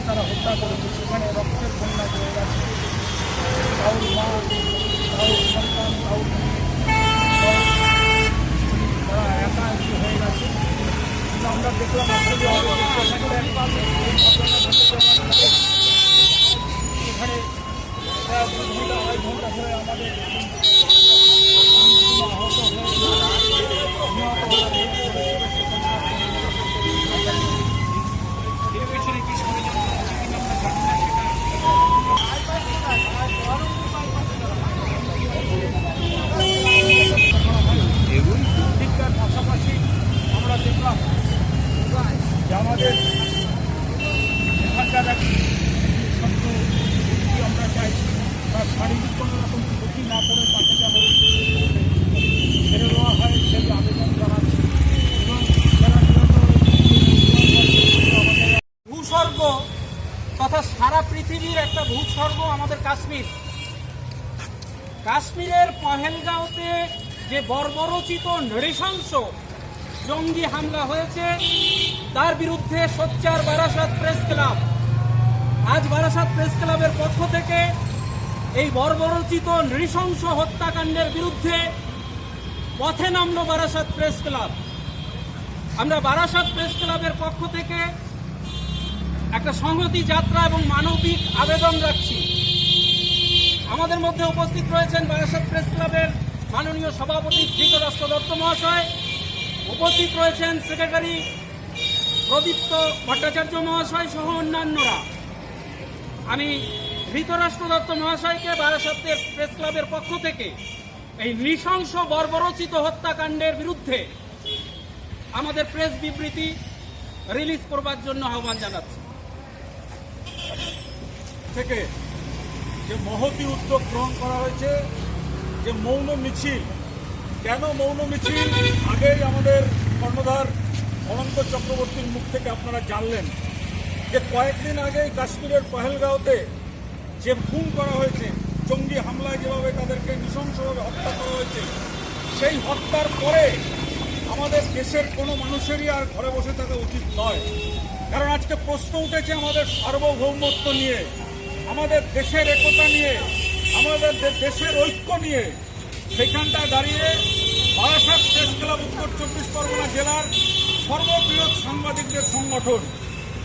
তারা হত্যা করেছে, সেখানে রক্তের বন্যা হয়ে গেছে। কাউর মা, কাউর সন্তান, কাউর তারা একাকি হয়ে গেছে। কিন্তু আমরা দেখলাম আসলে এখানে প্রায় 2 ঘন্টা 2.5 ঘন্টা ধরে আমাদের আহত শিক্ষার পাশাপাশি আমরা দেখলাম যে আমাদের এখানকার আমরা চাই তার শারীরিক কোনো রকম ক্ষতি না করে তাকে যেন ছেড়ে দেওয়া হয় সেই আবেদন জানাচ্ছি। এবং যারা ভূস্বর্গ তথা সারা পৃথিবীর একটা ভূস্বর্গ আমাদের কাশ্মীর। কাশ্মীরের পহেলগাঁওতে যে বর্বরোচিত নৃশংস জঙ্গি হামলা হয়েছে তার বিরুদ্ধে সোচ্চার বারাসাত প্রেস ক্লাব। আজ বারাসাত প্রেস ক্লাবের পক্ষ থেকে এই বর্বরোচিত নৃশংস হত্যাকাণ্ডের বিরুদ্ধে পথে নামল বারাসাত প্রেস ক্লাব। আমরা বারাসাত প্রেস ক্লাবের পক্ষ থেকে একটা সংহতি যাত্রা এবং মানবিক আবেদন রাখছি। আমাদের মধ্যে উপস্থিত রয়েছেন বারাসাত প্রেস ক্লাবের মাননীয় সভাপতি ধৃতরাষ্ট্র দত্ত মহাশয়, উপস্থিত রয়েছেন সেক্রেটারি প্রদীপ্ত ভট্টাচার্য মহাশয় সহ অন্যান্যরা। আমি ধৃতরাষ্ট্র দত্ত মহাশয়কে বারাসাত প্রেস ক্লাবের পক্ষ থেকে এই নৃশংস বর্বরোচিত হত্যাকাণ্ডের বিরুদ্ধে আমাদের প্রেস বিবৃতি রিলিজ করবার জন্য আহ্বান জানাচ্ছি। থেকে যে মহতী উদ্যোগ গ্রহণ করা হয়েছে, যে মৌন মিছিল। কেন মৌন মিছিল আগেই আমাদের কর্ণধার অনন্ত চক্রবর্তীর মুখ থেকে আপনারা জানলেন যে কয়েকদিন আগেই কাশ্মীরের পহেলগাঁওতে যে খুন করা হয়েছে, জঙ্গি হামলায় যেভাবে তাদেরকে নৃশংসভাবে হত্যা করা হয়েছে, সেই হত্যার পরে আমাদের দেশের কোনো মানুষেরই আর ঘরে বসে থাকা উচিত নয়। কারণ আজকে প্রশ্ন উঠেছে আমাদের সার্বভৌমত্ব নিয়ে, আমাদের দেশের একতা নিয়ে, আমাদের দেশের ঐক্য নিয়ে। সেখানটা দাঁড়িয়ে বারাসাত প্রেস ক্লাব উত্তর 24 পরগনা জেলার সর্ববৃহৎ সাংবাদিকদের সংগঠন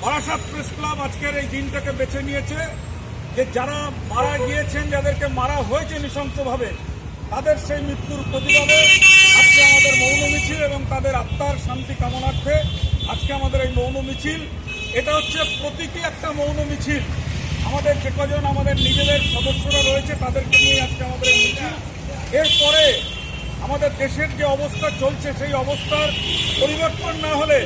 বারাসাত প্রেস ক্লাব আজকের এই দিনটাকে বেছে নিয়েছে যে যারা মারা গিয়েছেন, যাদেরকে মারা হয়েছে নৃশংসভাবে, তাদের সেই মৃত্যুর প্রতিবাদে আজকে আমাদের মৌন মিছিল এবং তাদের আত্মার শান্তি কামনার্থে আজকে আমাদের এই মৌন মিছিল। এটা হচ্ছে প্রতীকী একটা মৌন মিছিল। আমাদের যে কজন আমাদের নিজেদের সদস্যরা রয়েছে তাদেরকে নিয়ে আজকে আমাদের এই মিছিল। এরপরে আমাদের দেশের যে অবস্থা চলছে সেই অবস্থার পরিবর্তন না হলে